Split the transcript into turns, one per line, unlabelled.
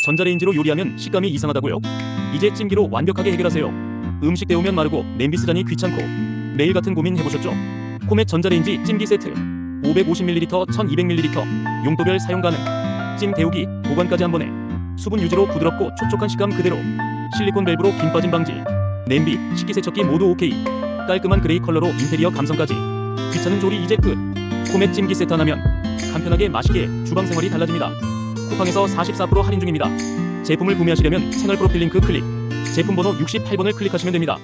전자레인지로 요리하면 식감이 이상하다고요? 이제 찜기로 완벽하게 해결하세요. 음식 데우면 마르고 냄비 쓰자니 귀찮고 매일 같은 고민 해보셨죠? 코멧 전자레인지 찜기 세트 550ml, 1200ml 용도별 사용 가능. 찜 데우기, 보관까지 한 번에. 수분 유지로 부드럽고 촉촉한 식감 그대로. 실리콘 밸브로 김 빠짐 방지. 냄비, 식기세척기 모두 OK. 깔끔한 그레이 컬러로 인테리어 감성까지. 귀찮은 조리 이제 끝. 코멧 찜기 세트 하나면 간편하게 맛있게 주방 생활이 달라집니다. 쿠팡에서 44% 할인 중입니다. 제품을 구매하시려면 채널 프로필 링크 클릭, 제품 번호 68번을 클릭하시면 됩니다.